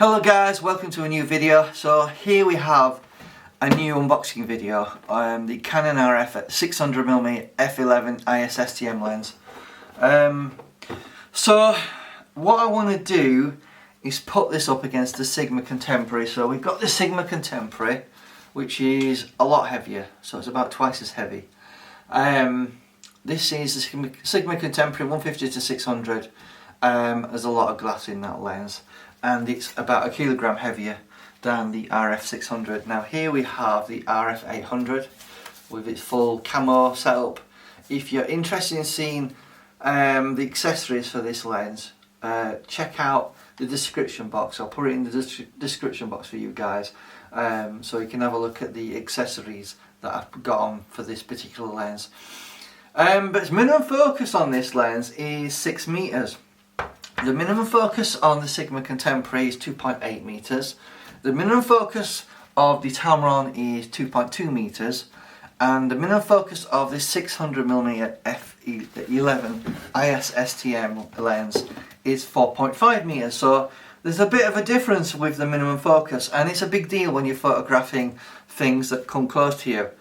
Hello guys, welcome to a new video. So here we have a new unboxing video on the Canon RF at 600mm F11 IS STM lens. So what I want to do is put this up against the Sigma Contemporary. So we've got the Sigma Contemporary, which is a lot heavier, so it's about twice as heavy. This is the Sigma Contemporary 150 to 600. There's a lot of glass in that lens, and it's about 1 kilogram heavier than the RF600. Now here we have the RF800 with its full camo setup. If you're interested in seeing the accessories for this lens, check out the description box. I'll put it in the description box for you guys, so you can have a look at the accessories that I've got on for this particular lens. But its minimum focus on this lens is 6 meters. The minimum focus on the Sigma Contemporary is 2.8 meters. The minimum focus of the Tamron is 2.2 meters, and the minimum focus of this 600mm F11 IS STM lens is 4.5 meters. So there's a bit of a difference with the minimum focus, and it's a big deal when you're photographing things that come close to you.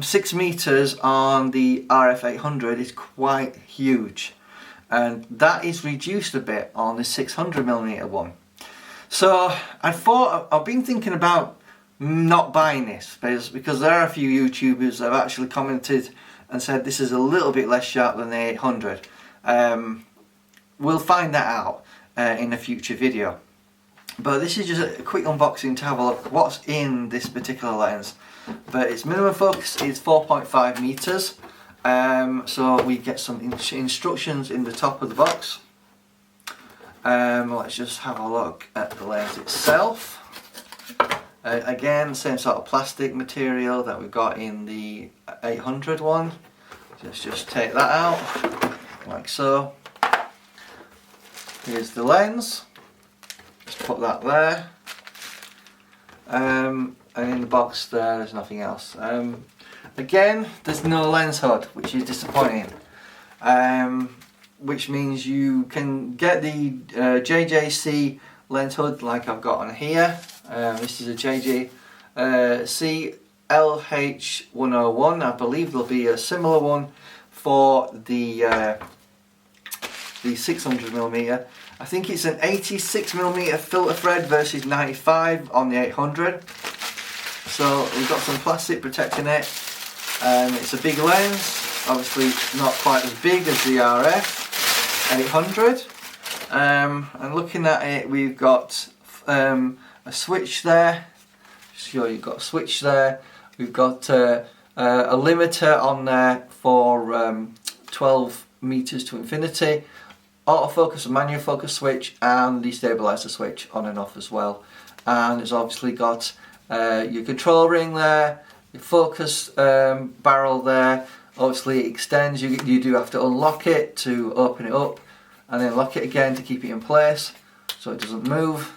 6 meters on the RF800 is quite huge, and that is reduced a bit on the 600mm one. So I've been thinking about not buying this because there are a few YouTubers that have actually commented and said this is a little bit less sharp than the 800. We'll find that out in a future video, but this is just a quick unboxing to have a look what's in this particular lens. But its minimum focus is 4.5 meters. So we get some instructions in the top of the box. Let's just have a look at the lens itself. Again, same sort of plastic material that we've got in the 800 one. Just take that out like so. Here's the lens. Just put that there. And in the box there's nothing else. Again, there's no lens hood, which is disappointing. Which means you can get the JJC lens hood like I've got on here. This is a JJC LH101. I believe there'll be a similar one for the 600mm. I think it's an 86mm filter thread versus 95 on the 800. So we've got some plastic protecting it. It's a big lens, obviously not quite as big as the RF 800. And looking at it, we've got a switch there. Sure, you've got a switch there. We've got a limiter on there for 12 meters to infinity. Autofocus and manual focus switch, and the stabilizer switch on and off as well. And it's obviously got your control ring there, your focus barrel there. Obviously it extends, you do have to unlock it to open it up, and then lock it again to keep it in place so it doesn't move.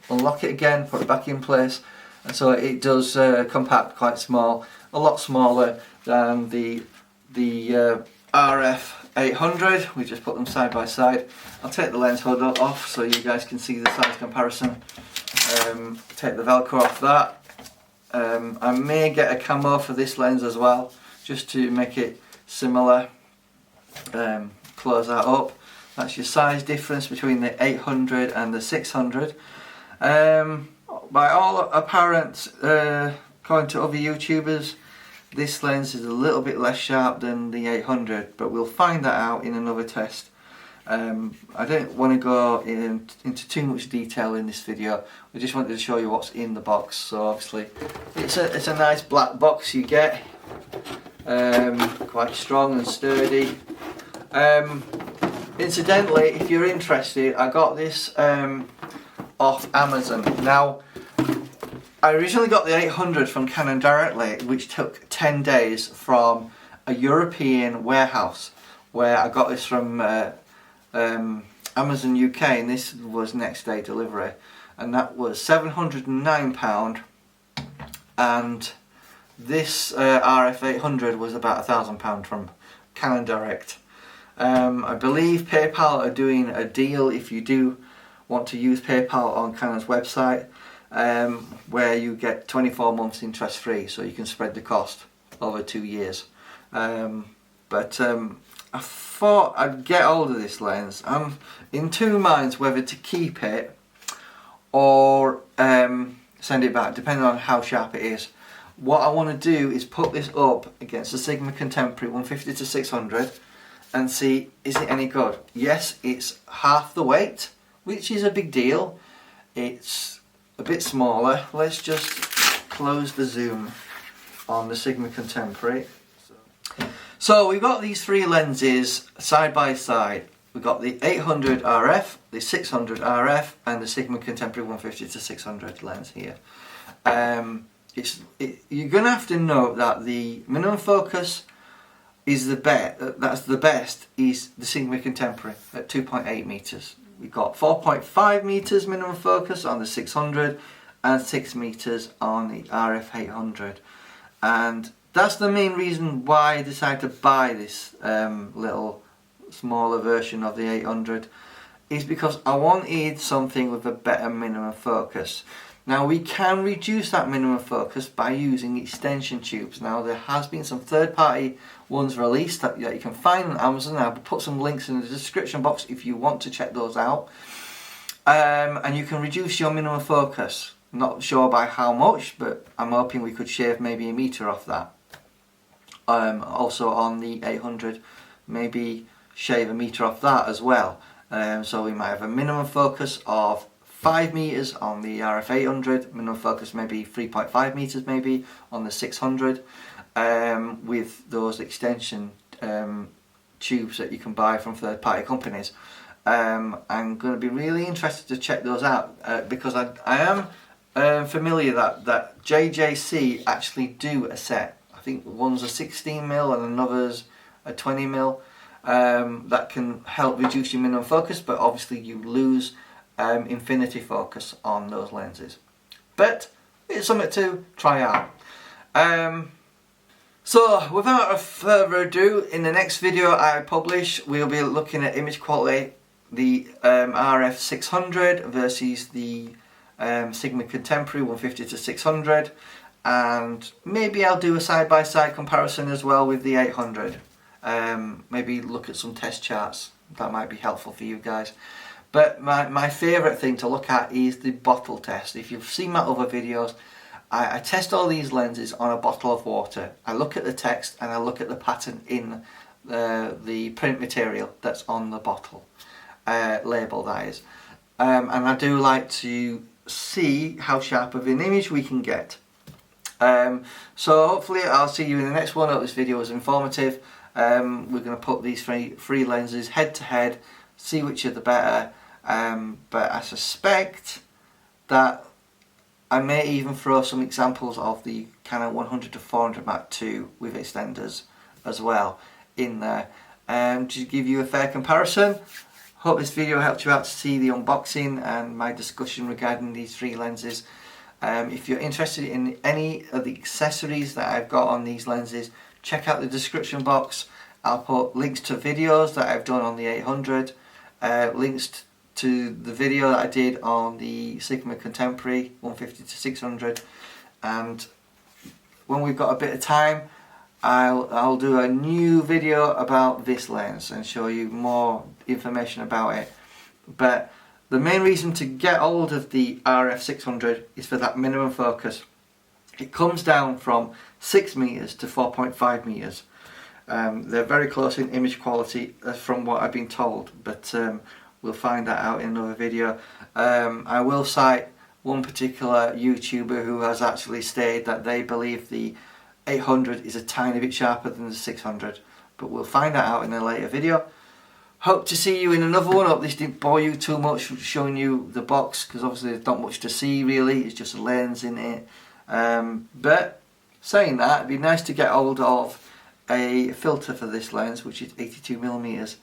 Unlock it again, put it back in place, and so it does compact, quite small, a lot smaller than the RF 800. We just put them side by side. I'll take the lens hood off so you guys can see the size comparison. Take the velcro off that. I may get a camo for this lens as well, just to make it similar. Close that up. That's your size difference between the 800 and the 600. By all apparent, according to other YouTubers, this lens is a little bit less sharp than the 800, but we'll find that out in another test. I don't want to go into too much detail in this video. We just wanted to show you what's in the box. So obviously it's a nice black box you get, quite strong and sturdy. Incidentally, if you're interested, I got this off Amazon. Now, I originally got the 800 from Canon directly, which took 10 days from a European warehouse, where I got this from Amazon UK, and this was next day delivery, and that was £709, and this RF 800 was about £1,000 from Canon direct. I believe PayPal are doing a deal. If you do want to use PayPal on Canon's website, where you get 24 months interest free, so you can spread the cost over 2 years. But I thought I'd get hold of this lens. I'm in two minds whether to keep it or send it back, depending on how sharp it is. What I want to do is put this up against the Sigma Contemporary 150 to 600 and see, is it any good? Yes, it's half the weight, which is a big deal. It's a bit smaller. Let's just close the zoom on the Sigma Contemporary. So we've got these three lenses side by side. We've got the 800 RF, the 600 RF, and the Sigma Contemporary 150 to 600 lens here. You're going to have to note that the minimum focus is the best is the Sigma Contemporary at 2.8 meters. We've got 4.5 meters minimum focus on the 600 and 6 meters on the RF 800, and that's the main reason why I decided to buy this little smaller version of the 800, is because I wanted something with a better minimum focus. Now we can reduce that minimum focus by using extension tubes. Now there has been some third-party ones released that you can find on Amazon. I'll put some links in the description box if you want to check those out. And you can reduce your minimum focus. Not sure by how much, but I'm hoping we could shave maybe a meter off that. Also on the 800, maybe shave a meter off that as well. So we might have a minimum focus of 5 meters on the RF 800, minimum focus maybe 3.5 meters maybe on the 600, with those extension tubes that you can buy from third-party companies. I'm going to be really interested to check those out, because I am familiar that JJC actually do a set. I think one's a 16mm and another's a 20mm, that can help reduce your minimum focus, but obviously you lose infinity focus on those lenses. But it's something to try out. So without further ado, in the next video I publish, we'll be looking at image quality, the RF 600 versus the Sigma Contemporary 150 to 600, and maybe I'll do a side-by-side comparison as well with the 800. Maybe look at some test charts. That might be helpful for you guys. But my favourite thing to look at is the bottle test. If you've seen my other videos, I test all these lenses on a bottle of water. I look at the text and I look at the pattern in the print material that's on the bottle label, that is. And I do like to see how sharp of an image we can get. So hopefully I'll see you in the next one. I hope this video was informative. We're going to put these three lenses head to head, see which are the better, but I suspect that I may even throw some examples of the Canon 100 to 400 Mark II with extenders as well in there, to give you a fair comparison. Hope this video helped you out to see the unboxing and my discussion regarding these three lenses. If you're interested in any of the accessories that I've got on these lenses, check out the description box. I'll put links to videos that I've done on the 800, links to the video that I did on the Sigma Contemporary 150 to 600, and when we've got a bit of time I'll do a new video about this lens and show you more information about it. But the main reason to get hold of the RF 600 is for that minimum focus. It comes down from 6 meters to 4.5 meters. They're very close in image quality from what I've been told, but we'll find that out in another video. I will cite one particular YouTuber who has actually stated that they believe the 800 is a tiny bit sharper than the 600, but we'll find that out in a later video. Hope to see you in another one. Hope this didn't bore you too much showing you the box, because obviously there's not much to see really, it's just a lens in it. But saying that, it'd be nice to get hold of a filter for this lens, which is 82mm.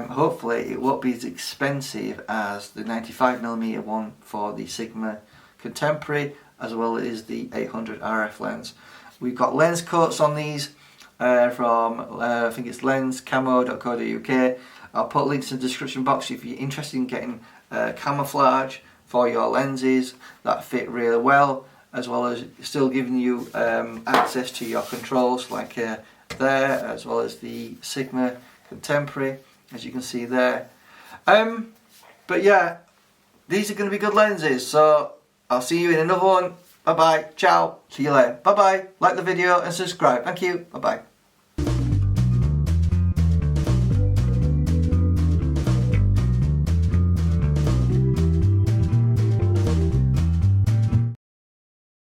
Hopefully it won't be as expensive as the 95mm one for the Sigma Contemporary, as well as the 800 RF lens. We've got lens coats on these from I think it's lenscamo.co.uk. I'll put links in the description box if you're interested in getting camouflage for your lenses that fit really well, as well as still giving you access to your controls like there, as well as the Sigma Contemporary, as you can see there. But yeah, these are going to be good lenses, so I'll see you in another one. Bye bye, ciao, see you later, bye bye, like the video and subscribe, thank you, bye bye.